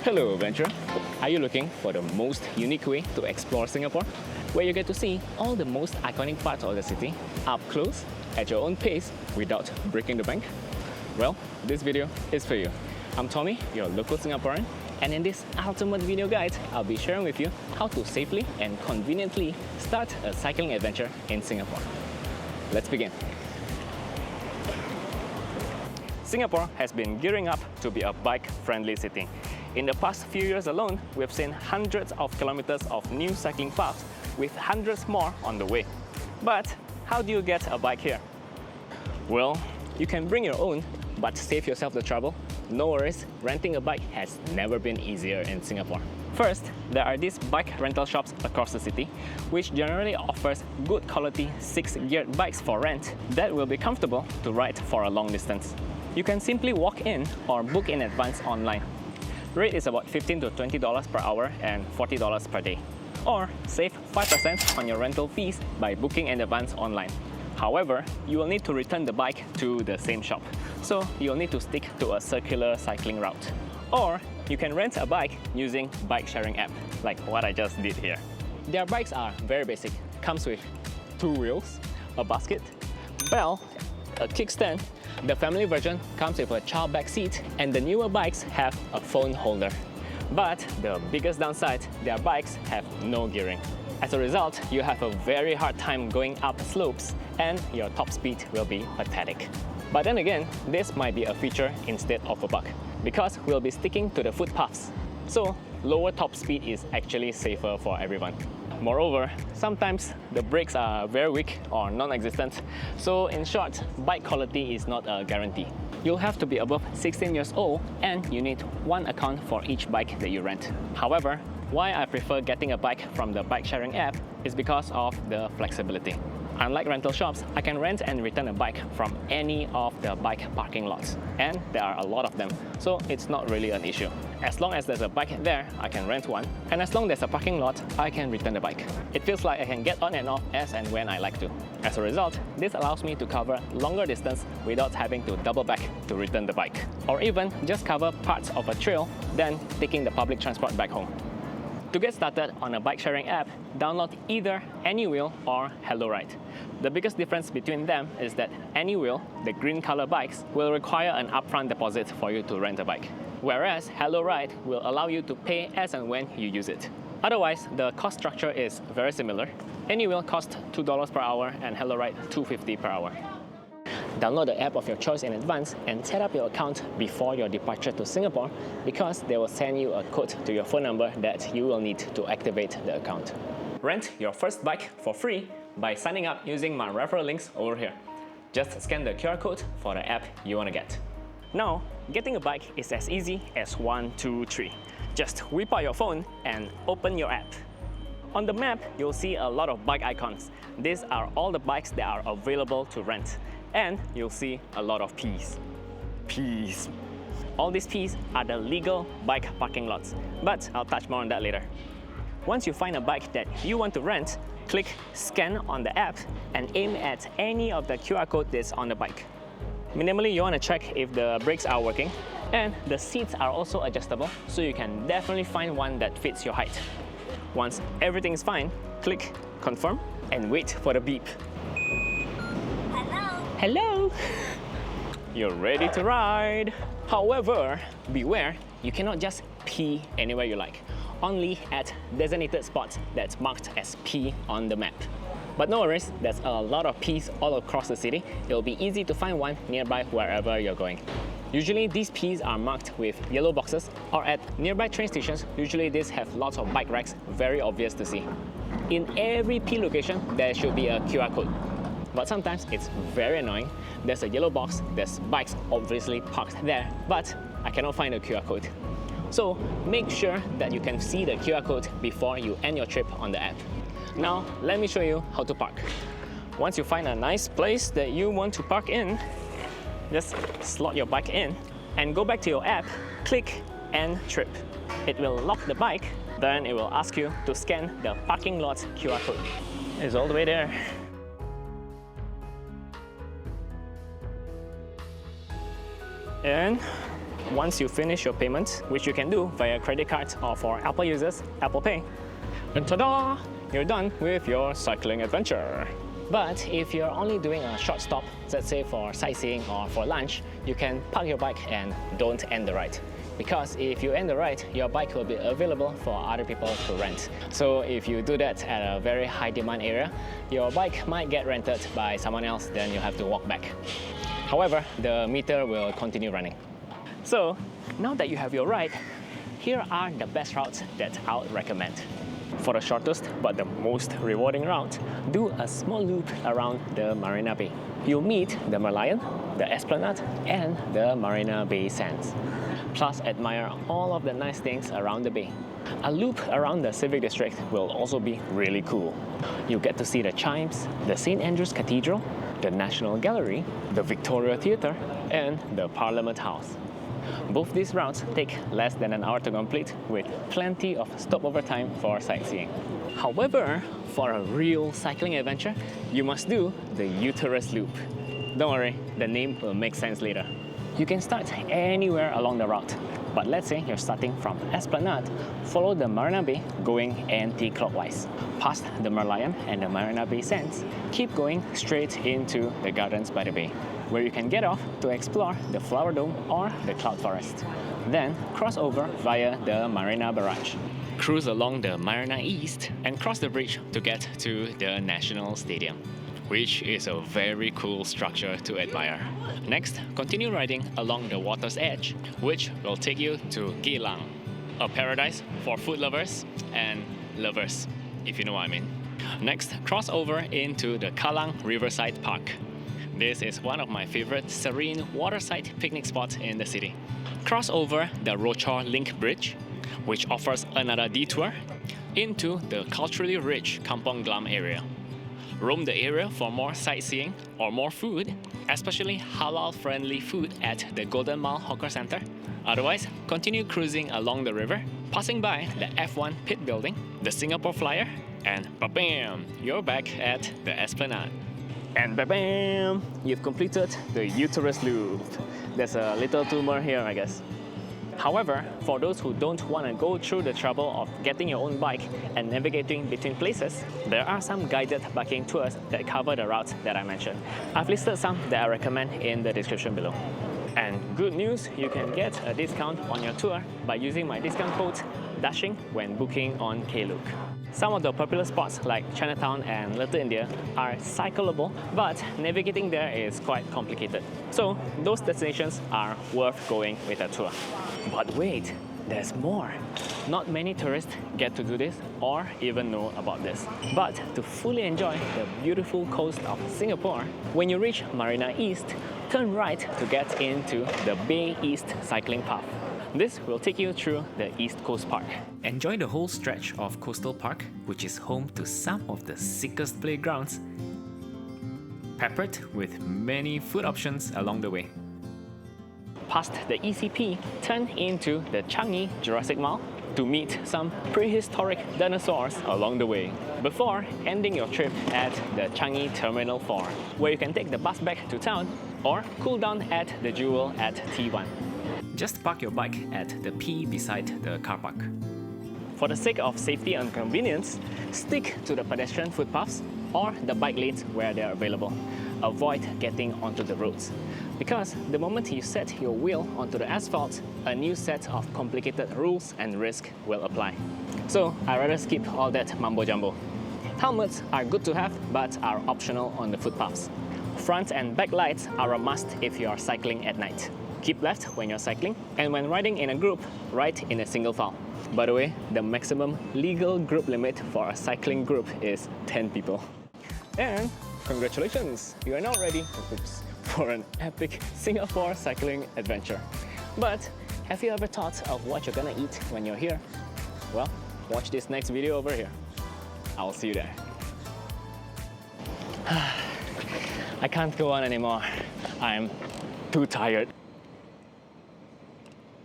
Hello adventurer! Are you looking for the most unique way to explore Singapore? Where you get to see all the most iconic parts of the city up close, at your own pace, without breaking the bank? Well, this video is for you. I'm Tommy, your local Singaporean, and in this ultimate video guide, I'll be sharing with you how to safely and conveniently start a cycling adventure in Singapore. Let's begin. Singapore has been gearing up to be a bike-friendly city. In the past few years alone, we've seen hundreds of kilometers of new cycling paths with hundreds more on the way. But how do you get a bike here? Well, you can bring your own, but save yourself the trouble. No worries, renting a bike has never been easier in Singapore. First, there are these bike rental shops across the city, which generally offers good quality 6-geared bikes for rent that will be comfortable to ride for a long distance. You can simply walk in or book in advance online. Rate is about $15 to $20 per hour and $40 per day. Or save 5% on your rental fees by booking in advance online. However, you will need to return the bike to the same shop, so you'll need to stick to a circular cycling route. Or you can rent a bike using bike sharing app, like what I just did here. Their bikes are very basic. Comes with 2 wheels, a basket, bell, a kickstand. The family version comes with a child back seat, and the newer bikes have a phone holder. But the biggest downside, their bikes have no gearing. As a result, you have a very hard time going up slopes and your top speed will be pathetic. But then again, this might be a feature instead of a bug, because we'll be sticking to the footpaths. So lower top speed is actually safer for everyone. Moreover, sometimes the brakes are very weak or non-existent, so in short, bike quality is not a guarantee. You'll have to be above 16 years old and you need 1 account for each bike that you rent. However, why I prefer getting a bike from the bike sharing app is because of the flexibility. Unlike rental shops, I can rent and return a bike from any of the bike parking lots, and there are a lot of them, so it's not really an issue. As long as there's a bike there, I can rent one, and as long as there's a parking lot, I can return the bike. It feels like I can get on and off as and when I like to. As a result, this allows me to cover longer distance without having to double back to return the bike, or even just cover parts of a trail, then taking the public transport back home. To get started on a bike-sharing app, download either AnyWheel or HelloRide. The biggest difference between them is that AnyWheel, the green color bikes, will require an upfront deposit for you to rent a bike, whereas HelloRide will allow you to pay as and when you use it. Otherwise, the cost structure is very similar. AnyWheel costs $2 per hour and HelloRide $2.50 per hour. Download the app of your choice in advance and set up your account before your departure to Singapore, because they will send you a code to your phone number that you will need to activate the account. Rent your first bike for free by signing up using my referral links over here. Just scan the QR code for the app you want to get. Now, getting a bike is as easy as 1, 2, 3. Just whip out your phone and open your app. On the map, you'll see a lot of bike icons. These are all the bikes that are available to rent. And you'll see a lot of Ps. Ps. All these Ps are the legal bike parking lots, but I'll touch more on that later. Once you find a bike that you want to rent, click Scan on the app and aim at any of the QR code that's on the bike. Minimally, you want to check if the brakes are working, and the seats are also adjustable, so you can definitely find one that fits your height. Once everything is fine, click Confirm and wait for the beep. Hello! You're ready to ride! However, beware, you cannot just pee anywhere you like. Only at designated spots that's marked as P on the map. But no worries, there's a lot of Ps all across the city. It'll be easy to find one nearby wherever you're going. Usually these Ps are marked with yellow boxes, or at nearby train stations, usually these have lots of bike racks, very obvious to see. In every P location, there should be a QR code. But sometimes it's very annoying. There's a yellow box, there's bikes obviously parked there, but I cannot find a QR code. So make sure that you can see the QR code before you end your trip on the app. Now, let me show you how to park. Once you find a nice place that you want to park in, just slot your bike in and go back to your app, click End Trip. It will lock the bike, then it will ask you to scan the parking lot QR code. It's all the way there. And once you finish your payment, which you can do via credit card or for Apple users, Apple Pay, and ta-da! You're done with your cycling adventure. But if you're only doing a short stop, let's say for sightseeing or for lunch, you can park your bike and don't end the ride. Because if you end the ride, your bike will be available for other people to rent. So if you do that at a very high demand area, your bike might get rented by someone else, then you have to walk back. However, the meter will continue running. So now that you have your ride, here are the best routes that I would recommend. For the shortest but the most rewarding route, do a small loop around the Marina Bay. You'll meet the Merlion, the Esplanade, and the Marina Bay Sands. Plus admire all of the nice things around the bay. A loop around the Civic District will also be really cool. You'll get to see the chimes, the St. Andrew's Cathedral, the National Gallery, the Victoria Theatre, and the Parliament House. Both these routes take less than an hour to complete, with plenty of stopover time for sightseeing. However, for a real cycling adventure, you must do the Uterus Loop. Don't worry, the name will make sense later. You can start anywhere along the route, but let's say you're starting from Esplanade, follow the Marina Bay going anti-clockwise. Past the Merlion and the Marina Bay Sands, keep going straight into the Gardens by the Bay, where you can get off to explore the Flower Dome or the Cloud Forest. Then cross over via the Marina Barrage. Cruise along the Marina East and cross the bridge to get to the National Stadium, which is a very cool structure to admire. Next, continue riding along the water's edge, which will take you to Geylang, a paradise for food lovers and lovers, if you know what I mean. Next, cross over into the Kallang Riverside Park. This is one of my favorite serene waterside picnic spots in the city. Cross over the Rochor Link Bridge, which offers another detour into the culturally rich Kampong Glam area. Roam the area for more sightseeing or more food, especially halal-friendly food at the Golden Mile Hawker Center. Otherwise, continue cruising along the river, passing by the F1 pit building, the Singapore Flyer, and ba-bam! You're back at the Esplanade. And ba-bam! You've completed the Uterus Loop. There's a little tumor here, I guess. However, for those who don't want to go through the trouble of getting your own bike and navigating between places, there are some guided biking tours that cover the routes that I mentioned. I've listed some that I recommend in the description below. And good news, you can get a discount on your tour by using my discount code DASHING when booking on Klook. Some of the popular spots like Chinatown and Little India are cyclable, but navigating there is quite complicated. So those destinations are worth going with a tour. But wait, there's more. Not many tourists get to do this or even know about this. But to fully enjoy the beautiful coast of Singapore, when you reach Marina East, turn right to get into the Bay East cycling path. This will take you through the East Coast Park. Enjoy the whole stretch of Coastal Park, which is home to some of the sickest playgrounds, peppered with many food options along the way. Past the ECP, turn into the Changi Jurassic Mall to meet some prehistoric dinosaurs along the way, before ending your trip at the Changi Terminal 4, where you can take the bus back to town or cool down at the Jewel at T1. Just park your bike at the P beside the car park. For the sake of safety and convenience, stick to the pedestrian footpaths or the bike lanes where they are available. Avoid getting onto the roads, because the moment you set your wheel onto the asphalt, a new set of complicated rules and risks will apply. So I'd rather skip all that mambo-jumbo. Helmets are good to have, but are optional on the footpaths. Front and back lights are a must if you are cycling at night. Keep left when you're cycling, and when riding in a group, ride in a single file. By the way, the maximum legal group limit for a cycling group is 10 people. And congratulations, you are now ready for an epic Singapore cycling adventure. But have you ever thought of what you're gonna eat when you're here? Well, watch this next video over here. I'll see you there. I can't go on anymore. I'm too tired.